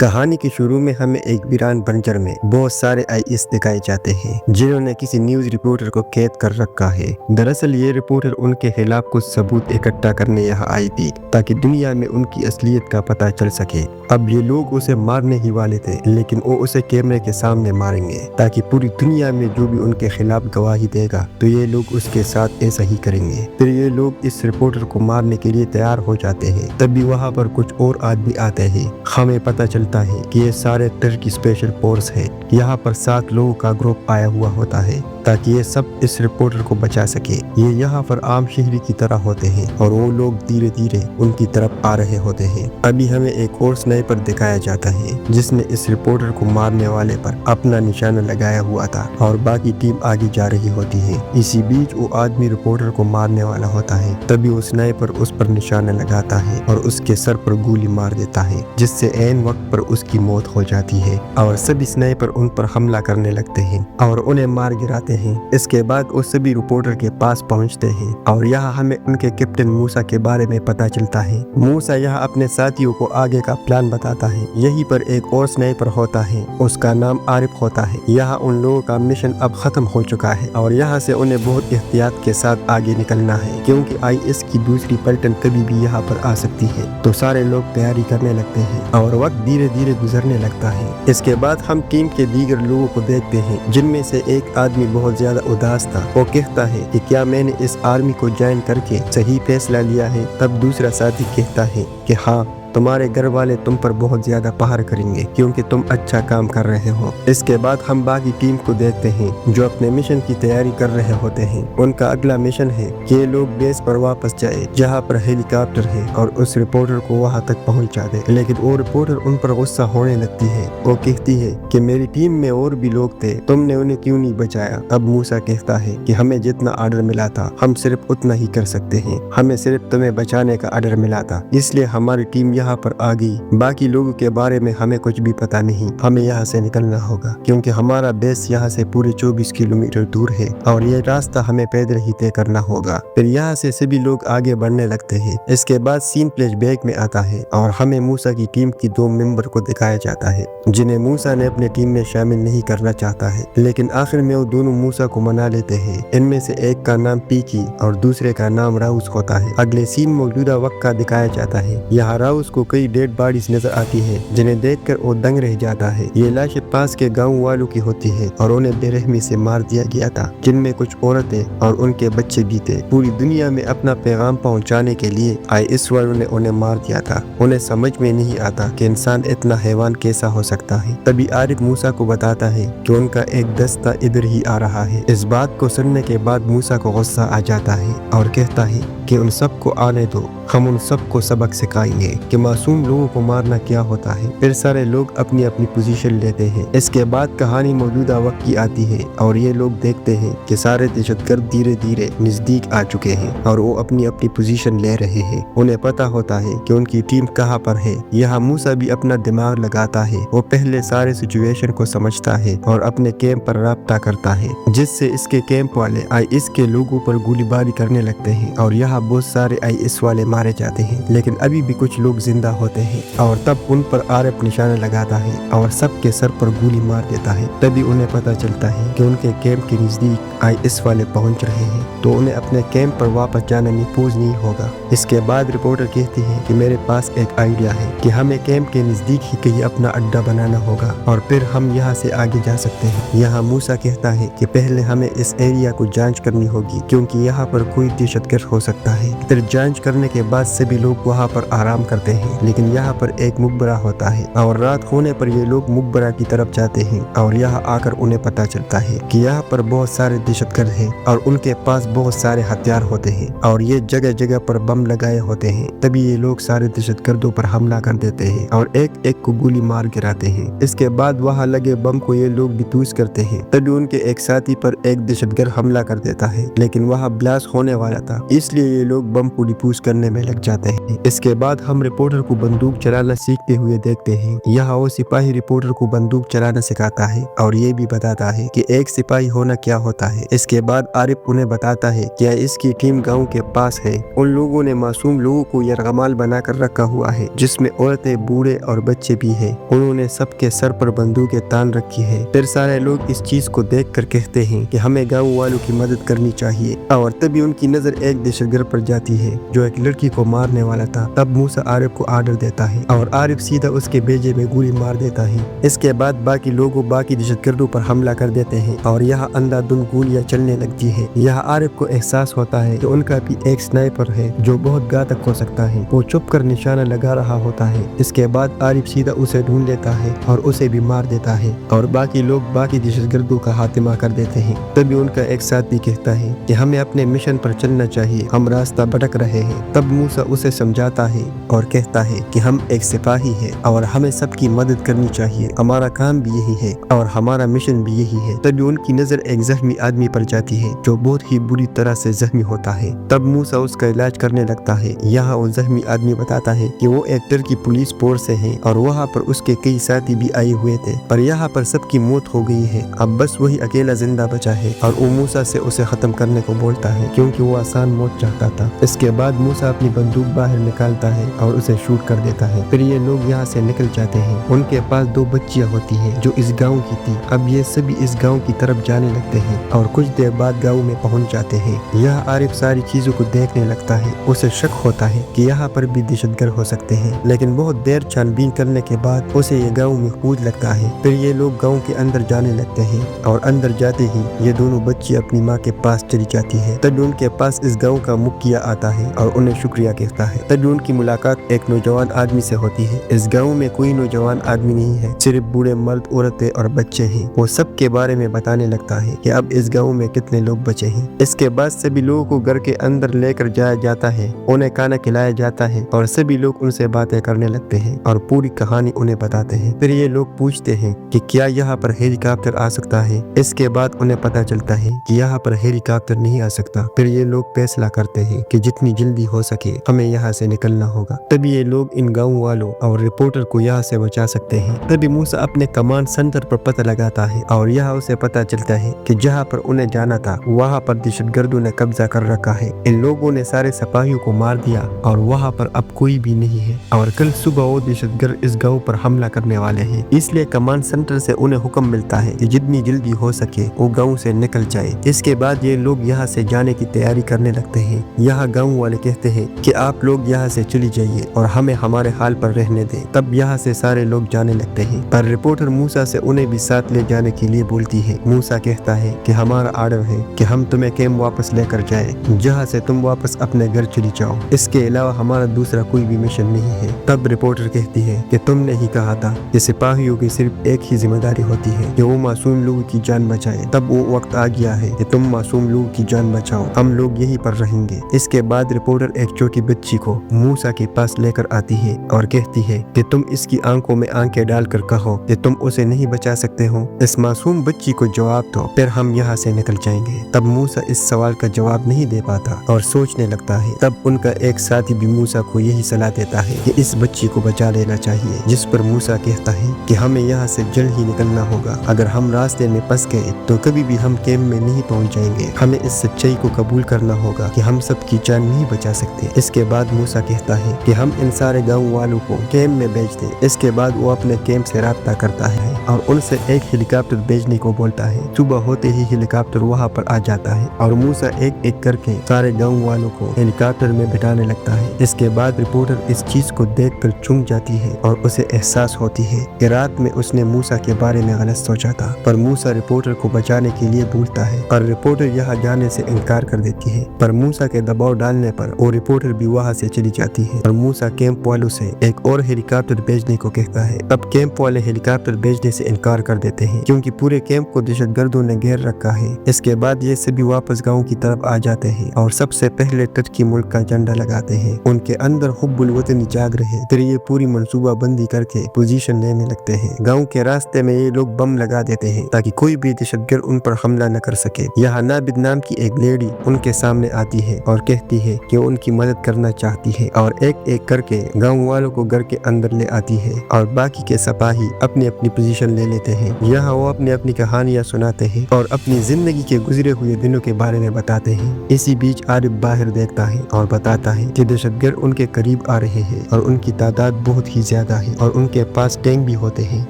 کہانی کے شروع میں ہمیں ایک ویران بنجر میں بہت سارے IS دکھائے جاتے ہیں جنہوں نے کسی نیوز رپورٹر کو قید کر رکھا ہے۔ دراصل یہ رپورٹر ان کے خلاف کچھ ثبوت اکٹھا کرنے یہاں آئی تھی تاکہ دنیا میں ان کی اصلیت کا پتہ چل سکے۔ اب یہ لوگ اسے مارنے ہی والے تھے لیکن وہ اسے کیمرے کے سامنے ماریں گے تاکہ پوری دنیا میں جو بھی ان کے خلاف گواہی دے گا تو یہ لوگ اس کے ساتھ ایسا ہی کریں گے۔ پھر یہ لوگ اس رپورٹر کو مارنے کے لیے تیار ہو جاتے ہیں، تبھی وہاں پر کچھ اور آدمی آتے ہیں۔ ہمیں پتہ چلتا ہے کہ یہ سارے ٹرکی اسپیشل فورس ہے۔ یہاں پر 7 لوگوں کا گروپ آیا ہوا ہوتا ہے تاکہ یہ سب اس رپورٹر کو بچا سکے۔ یہ یہاں پر عام شہری کی طرح ہوتے ہیں اور وہ لوگ دھیرے دھیرے ان کی طرف آ رہے ہوتے ہیں۔ ابھی ہمیں ایک اور سنائپر دکھایا جاتا ہے جس نے اس رپورٹر کو مارنے والے پر اپنا نشانہ لگایا ہوا تھا اور باقی ٹیم آگے جا رہی ہوتی ہے۔ اسی بیچ وہ آدمی رپورٹر کو مارنے والا ہوتا ہے، تبھی وہ سنائپر اس پر نشانہ لگاتا ہے اور اس کے سر پر گولی مار دیتا ہے جس سے عین وقت پر اس کی موت ہو جاتی ہے اور سبھی سنائپر ان پر حملہ کرنے لگتے ہیں اور انہیں مار گراتے ہیں۔ اس کے بعد وہ سبھی رپورٹر کے پاس پہنچتے ہیں اور یہاں ہمیں ان کے کیپٹن موسیٰ کے بارے میں پتہ چلتا ہے۔ موسیٰ یہاں اپنے ساتھیوں کو آگے کا پلان بتاتا ہے۔ یہیں پر ایک اور سنائپر ہوتا ہے، اس کا نام عارف ہوتا ہے۔ یہاں ان لوگوں کا مشن اب ختم ہو چکا ہے اور یہاں سے انہیں بہت احتیاط کے ساتھ آگے نکلنا ہے کیونکہ IS کی دوسری پلٹن کبھی بھی یہاں پر آ سکتی ہے۔ تو سارے لوگ تیاری کرنے لگتے ہیں اور وقت دھیرے دھیرے گزرنے لگتا ہے۔ اس کے بعد ہم ٹیم کے دیگر لوگوں کو دیکھتے ہیں جن میں سے ایک آدمی بہت زیادہ اداس تھا۔ وہ کہتا ہے کہ کیا میں نے اس آرمی کو جوائن کر کے صحیح فیصلہ لیا ہے؟ تب دوسرا ساتھی کہتا ہے کہ ہاں، تمہارے گھر والے تم پر بہت زیادہ پہر کریں گے کیونکہ تم اچھا کام کر رہے ہو۔ اس کے بعد ہم باقی ٹیم کو دیکھتے ہیں جو اپنے مشن کی تیاری کر رہے ہوتے ہیں۔ ان کا اگلا مشن ہے کہ یہ لوگ بیس پر واپس جائے جہاں پر ہیلی کاپٹر ہے اور اس رپورٹر کو وہاں تک پہنچا دے، لیکن وہ رپورٹر ان پر غصہ ہونے لگتی ہے۔ وہ کہتی ہے کہ میری ٹیم میں اور بھی لوگ تھے، تم نے انہیں کیوں نہیں بچایا؟ اب موسیٰ کہتا ہے کہ ہمیں جتنا آرڈر ملا تھا ہم صرف اتنا ہی کر سکتے ہیں، ہمیں صرف تمہیں بچانے کا آرڈر ملا تھا، اس لیے ہماری ٹیم یہاں پر آ گئی۔ باقی لوگوں کے بارے میں ہمیں کچھ بھی پتا نہیں، ہمیں یہاں سے نکلنا ہوگا کیونکہ ہمارا بیس یہاں سے پورے 24 کلومیٹر دور ہے اور یہ راستہ ہمیں پیدل ہی طے کرنا ہوگا۔ پھر یہاں سے سبھی لوگ آگے بڑھنے لگتے ہیں۔ اس کے بعد سین فلیش بیک میں آتا ہے اور ہمیں موسیٰ کی ٹیم کی 2 ممبر کو دکھایا جاتا ہے جنہیں موسیٰ نے اپنے ٹیم میں شامل نہیں کرنا چاہتا ہے، لیکن آخر میں وہ دونوں موسیٰ کو منا لیتے ہیں۔ ان میں سے ایک کا نام پیکی اور دوسرے کا نام راؤس ہوتا ہے۔ اگلے سین موجودہ وقت کا دکھایا جاتا ہے۔ یہاں راؤس کو کئی ڈیڈ باڈیز نظر آتی ہے جنہیں دیکھ کر وہ دنگ رہ جاتا ہے۔ یہ لاشیں پاس کے گاؤں والوں کی ہوتی ہے اور انہیں بے رحمی سے مار دیا گیا تھا، جن میں کچھ عورتیں اور ان کے بچے بھی تھے۔ پوری دنیا میں اپنا پیغام پہنچانے کے لیے IS والوں نے انہیں مار دیا تھا۔ انہیں سمجھ میں نہیں آتا کہ انسان اتنا حیوان کیسا ہو سکتا ہے۔ تبھی عارف موسیٰ کو بتاتا ہے کہ ان کا ایک دستہ ادھر ہی آ رہا ہے۔ اس بات کو سننے کے بعد موسیٰ کو غصہ آ جاتا ہے اور کہتا ہے کہ ان سب کو آنے دو، ہم ان سب کو سبق سکھائیں گے کہ معصوم لوگوں کو مارنا کیا ہوتا ہے۔ پھر سارے لوگ اپنی اپنی پوزیشن لیتے ہیں۔ اس کے بعد کہانی موجودہ وقت کی آتی ہے اور یہ لوگ دیکھتے ہیں کہ سارے دہشت گرد دھیرے دھیرے نزدیک آ چکے ہیں اور وہ اپنی اپنی پوزیشن لے رہے ہیں۔ انہیں پتا ہوتا ہے کہ ان کی ٹیم کہاں پر ہے۔ یہاں موسیٰ بھی اپنا دماغ لگاتا ہے۔ وہ پہلے سارے سچویشن کو سمجھتا ہے اور اپنے کیمپ پر رابطہ کرتا ہے جس سے اس کے کیمپ والے IS کے لوگوں پر گولی باری کرنے لگتے ہیں اور یہاں بہت سارے IS والے مارے جاتے ہیں، لیکن ابھی بھی کچھ لوگ زندہ ہوتے ہیں اور تب ان پر عارف نشانہ لگاتا ہے اور سب کے سر پر گولی مار دیتا ہے۔ تبھی انہیں پتا چلتا ہے کہ ان کے کیمپ کے نزدیک IS والے پہنچ رہے ہیں، تو انہیں اپنے کیمپ پر واپس جانا محفوظ نہیں ہوگا۔ اس کے بعد رپورٹر کہتی ہے کہ میرے پاس ایک آئیڈیا ہے کہ ہمیں کیمپ کے نزدیک ہی کہیں اپنا اڈا بنانا ہوگا اور پھر ہم یہاں سے آگے جا سکتے ہیں۔ یہاں موسیٰ کہتا ہے کہ پہلے ہمیں اس ایریا کو جانچ کرنی ہوگی کیونکہ یہاں پر کوئی دہشت گرد ہو سکتا ہے۔ پھر جانچ کرنے کے بعد سبھی لوگ وہاں پر آرام کرتے ہیں، لیکن یہاں پر ایک مقبرہ ہوتا ہے اور رات ہونے پر یہ لوگ مقبرہ کی طرف جاتے ہیں اور یہاں آ کر انہیں پتا چلتا ہے کہ یہاں پر بہت سارے دہشت گرد ہیں اور ان کے پاس بہت سارے ہتھیار ہوتے ہیں اور یہ جگہ جگہ پر بم لگائے ہوتے ہیں۔ تبھی یہ لوگ سارے دہشت گردوں پر حملہ کر دیتے ہیں اور ایک ایک کو گولی مار گراتے ہیں۔ اس کے بعد وہاں لگے بم کو یہ لوگ ڈیفیوز کرتے ہیں۔ تبھی ان کے ایک ساتھی پر ایک دہشت گرد حملہ کر دیتا ہے، لیکن وہاں بلاسٹ ہونے والا تھا، اس لیے یہ لوگ بم کو ڈیفیوز کرنے میں لگ جاتے ہیں۔ اس کے بعد ہم رپورٹ रिपोर्टर को बंदूक चलाना सीखते हुए देखते हैं। यहाँ वो सिपाही रिपोर्टर को बंदूक चलाना सिखाता है और ये भी बताता है कि एक सिपाही होना क्या होता है। इसके बाद आरिफ उन्हें बताता है कि इसकी टीम गाँव के पास है। उन लोगों ने मासूम लोगों को यरगमाल बनाकर रखा हुआ है, जिसमें औरतें, बूढ़े और बच्चे भी हैं। उन्होंने सबके सर पर बंदूकें तान रखी है। फिर सारे लोग इस चीज को देखकर कहते हैं कि हमें गाँव वालों की मदद करनी चाहिए। और तभी उनकी नजर एक दहशतगर्द पर जाती है जो एक लड़की को मारने वाला था। तब मूसा आरिफ को आर्डर देता है और आरिफ सीधा उसके भेजे में गोली मार देता है। इसके बाद बाकी लोगों बाकी दहशतगर्दों पर हमला कर देते हैं और यहाँ अंधाधुंध गोलियां चलने लगती है। यहाँ आरिफ को एहसास होता है कि उनका भी एक स्नाइपर है जो बहुत घातक हो सकता है। वो चुप कर निशाना लगा रहा होता है। इसके बाद आरिफ सीधा उसे ढूंढ लेता है और उसे भी मार देता है और बाकी लोग बाकी दहशतगर्दों का खात्मा कर देते हैं। तभी उनका एक साथी कहता है कि हमें अपने मिशन पर चलना चाहिए, हम रास्ता भटक रहे हैं। तब मूसा उसे समझाता है और कहता है कि हम एक सिपाही है और हमें सबकी मदद करनी चाहिए। हमारा काम भी यही है और हमारा मिशन भी यही है। तभी उनकी नजर एक जख्मी आदमी पर जाती है जो बहुत ही बुरी तरह से जख्मी होता है। तब मूसा उसका इलाज करने लगता है। यहाँ वो जख्मी आदमी बताता है कि वो एक टर्की पुलिस फोर्स से है और वहाँ पर उसके कई साथी भी आए हुए थे, पर यहाँ पर सबकी मौत हो गई है। अब बस वही अकेला जिंदा बचा है और वो मूसा से उसे खत्म करने को बोलता है क्योंकि वो आसान मौत चाहता था। इसके बाद मूसा अपनी बंदूक बाहर निकालता है और उसे शूट कर देता है। फिर ये लोग यहाँ से निकल जाते हैं। उनके पास 2 बच्चियां होती हैं जो इस गाँव की थी। अब ये सभी इस गाँव की तरफ जाने लगते हैं और कुछ देर बाद गाँव में पहुँच जाते हैं। यह आरिफ सारी चीजों को देखने लगता है। उसे शक होता है कि यहाँ पर भी दहशतगर्द हो सकते हैं, लेकिन बहुत देर छानबीन करने के बाद उसे ये गाँव में कूद लगता है। फिर ये लोग गाँव के अंदर जाने लगते हैं और अंदर जाते ही ये दोनों बच्ची अपनी माँ के पास चली जाती है। तभी उनके पास इस गाँव का मुखिया आता है और उन्हें शुक्रिया कहता है। तभी उनकी मुलाकात एक नौजवान आदमी से होती है। इस गाँव में कोई नौजवान आदमी नहीं है, सिर्फ बूढ़े मर्द, औरतें और बच्चे हैं। वो सबके बारे में बताने लगता है कि अब इस गाँव में कितने लोग बचे हैं। इसके बाद सभी लोगों को घर के अंदर लेकर जाया जाता है, उन्हें खाना खिलाया जाता है और सभी लोग उनसे बातें करने लगते हैं और पूरी कहानी उन्हें बताते हैं। फिर ये लोग पूछते हैं कि क्या यहाँ पर हेलीकॉप्टर आ सकता है। इसके बाद उन्हें पता चलता है कि यहाँ पर हेलीकॉप्टर नहीं आ सकता। फिर ये लोग फैसला करते हैं कि जितनी जल्दी हो सके हमें यहाँ से निकलना होगा। तभी ये लोग इन गाँव वालों और रिपोर्टर को यहाँ से बचा सकते हैं। तभी मूसा अपने कमांड सेंटर पर पता लगाता है और यहाँ उसे पता चलता है कि जहाँ पर उन्हें जाना था वहाँ पर दहशतगर्दों ने कब्जा कर रखा है। इन लोगों ने सारे सिपाहियों को मार दिया और वहाँ पर अब कोई भी नहीं है और कल सुबह वो दहशतगर्द इस गाँव पर हमला करने वाले हैं। इसलिए कमांड सेंटर से उन्हें हुक्म मिलता है कि जितनी जल्दी हो सके वो गाँव से निकल जाए। इसके बाद ये लोग यहाँ से जाने की तैयारी करने लगते हैं। यहाँ गाँव वाले कहते हैं कि आप लोग यहाँ से चली जाइए और हमें हमारे हाल पर रहने दें। तब यहाँ से सारे लोग जाने लगते हैं, पर रिपोर्टर मूसा से उन्हें भी साथ ले जाने के लिए बोलती है। मूसा कहता है कि हमारा आर्डर है कि हम तुम्हें कैंप वापस लेकर जाए, जहाँ से तुम वापस अपने घर चली जाओ। इसके अलावा हमारा दूसरा कोई भी मिशन नहीं है। तब रिपोर्टर कहती है कि तुमने ही कहा था कि सिपाहियों की सिर्फ एक ही जिम्मेदारी होती है कि वो मासूम लोगों की जान बचाए। तब वो वक्त आ गया है कि तुम मासूम लोगों की जान बचाओ, हम लोग यहीं पर रहेंगे। इसके बाद रिपोर्टर एक छोटी बच्ची को मूसा के पास लेकर आती है और कहती है कि तुम इसकी आंखों में आंखें डालकर कहो कि तुम उसे नहीं बचा सकते हो। इस मासूम बच्ची को जवाब दो, फिर हम यहाँ से निकल जाएंगे। तब मूसा इस सवाल का जवाब नहीं दे पाता और सोचने लगता है। तब उनका एक साथी भी मूसा को यही सलाह देता है कि इस बच्ची को बचा लेना चाहिए, जिस पर मूसा कहता है कि हमें यहाँ से जल्द ही निकलना होगा। अगर हम रास्ते में फंस गए तो कभी भी हम कैंप में नहीं पहुँच जाएंगे। हमें इस सच्चाई को कबूल करना होगा कि हम सबकी जान नहीं बचा सकते। इसके बाद मूसा कहता है कि हम इन सारे गाँव वालों को कैंप में भेज दें। इसके बाद वो अपने कैंप से राब्ता करता है और उनसे एक हेलीकॉप्टर भेजने को बोलता है। सुबह होते ही हेलीकॉप्टर वहाँ पर आ जाता है और मूसा एक एक करके सारे गाँव वालों को हेलीकॉप्टर में बिठाने लगता है। इसके बाद रिपोर्टर इस चीज को देखकर चूक जाती है और उसे एहसास होती है कि रात में उसने मूसा के बारे में गलत सोचा था, पर मूसा रिपोर्टर को बचाने के लिए बोलता है और रिपोर्टर यहाँ जाने से इनकार कर देती है। पर मूसा के दबाव डालने पर वो रिपोर्टर भी वहाँ से चली जाती है और मूसा कैंप वालों से एक और हेलीकॉप्टर भेजने को कहता है। तब कैंप वाले हेलीकॉप्टर भेजने से इनकार कर देते हैं क्योंकि पूरे कैंप को दहशतगर्दों ने घेर रखा है। इसके बाद ये सभी वापस गाँव की तरफ आ जाते हैं और सबसे पहले टर्की मुल्क का झंडा लगाते हैं। उनके अंदर हुब्बुल वतनी जाग रहे। फिर ये पूरी मंसूबा बंदी करके पोजीशन लेने लगते हैं। गाँव के रास्ते में ये लोग बम लगा देते हैं ताकि कोई भी दहशतगर्द उन पर हमला न कर सके। यहाँ नाबिद नाम की एक लेडी उनके सामने आती है और कहती है कि उनकी मदद करना चाहती है और एक एक करके गाँव वालों को घर के अंदर ले आती है और बाकी के सिपाही अपनी अपनी पोजीशन ले लेते हैं। यहाँ वो अपनी अपनी कहानियाँ सुनाते हैं और अपनी जिंदगी के गुजरे हुए दिनों के बारे में बताते हैं। इसी बीच आरिफ बाहर देखता है और बताता है कि दहशतगर्द उनके करीब आ रहे हैं और उनकी तादाद बहुत ही ज्यादा है और उनके पास टैंक भी होते हैं।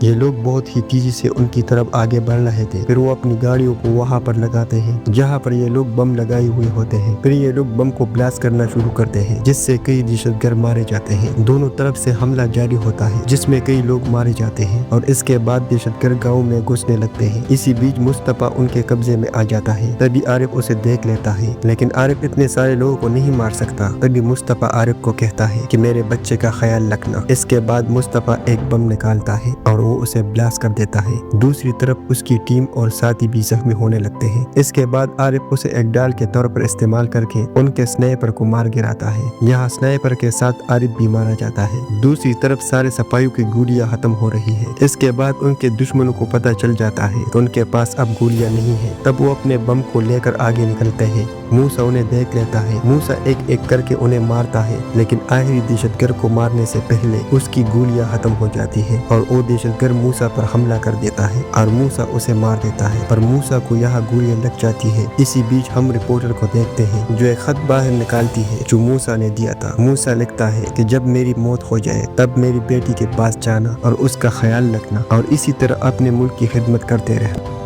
ये लोग बहुत ही तेजी से उनकी तरफ आगे बढ़ रहे थे। फिर वो अपनी गाड़ियों को वहाँ पर लगाते हैं जहाँ पर ये लोग बम लगाए हुए होते हैं। फिर ये लोग बम को ब्लास्ट करना शुरू करते हैं जिससे कई दहशतगर्द मारे जाते हैं। दोनों तरफ से हमला जारी होता है जिसमें कई लोग मारे जाते हैं और इसके बाद दहशतगर्द गाँव में घुसने लगते हैं। इसी बीच मुस्तफा उनके कब्जे में आ जाता है। तभी आरिफ उसे देख लेता है लेकिन आरिफ इतने सारे लोगों को नहीं मार सकता। तभी मुस्तफा आरिफ को कहता है कि मेरे बच्चे का ख्याल रखना। इसके बाद मुस्तफा एक बम निकालता है और वो उसे ब्लास्ट कर देता है। दूसरी तरफ उसकी टीम और साथी भी जख्मी होने लगते हैं। इसके बाद आरिफ उसे एक डाल के तौर पर इस्तेमाल करके उनके स्नाइपर को मार गिराता है। यहाँ स्नाइपर के साथ आरिफ भी मारा जाता है। दूसरी तरफ सारे सिपाहियों की गोलियां खत्म हो रही है। इसके बाद उनके दुश्मनों को पता चल जाता है तो उनके पास अब गोलियां नहीं है। तब वो अपने बम को लेकर आगे निकलते हैं। मूसा उन्हें देख लेता है। मूसा एक एक करके उन्हें मारता है लेकिन आखिरी दहशतगर्द को मारने से पहले उसकी गोलियां खत्म हो जाती है और वो दहशतगर्द मूसा पर हमला कर देता है और मूसा उसे मार देता है पर मूसा को यहाँ गोलियां लग जाती है। इसी बीच हम रिपोर्टर को देखते हैं जो एक खत बाहर निकालती है जो मूसा ने दिया था। मूसा लिखता है कि जब मेरी मौत हो जाए तब मेरी बेटी के पास जाना और उसका ख्याल रखना और इसी तरह अपने मुल्क की खिदमत करते रहना।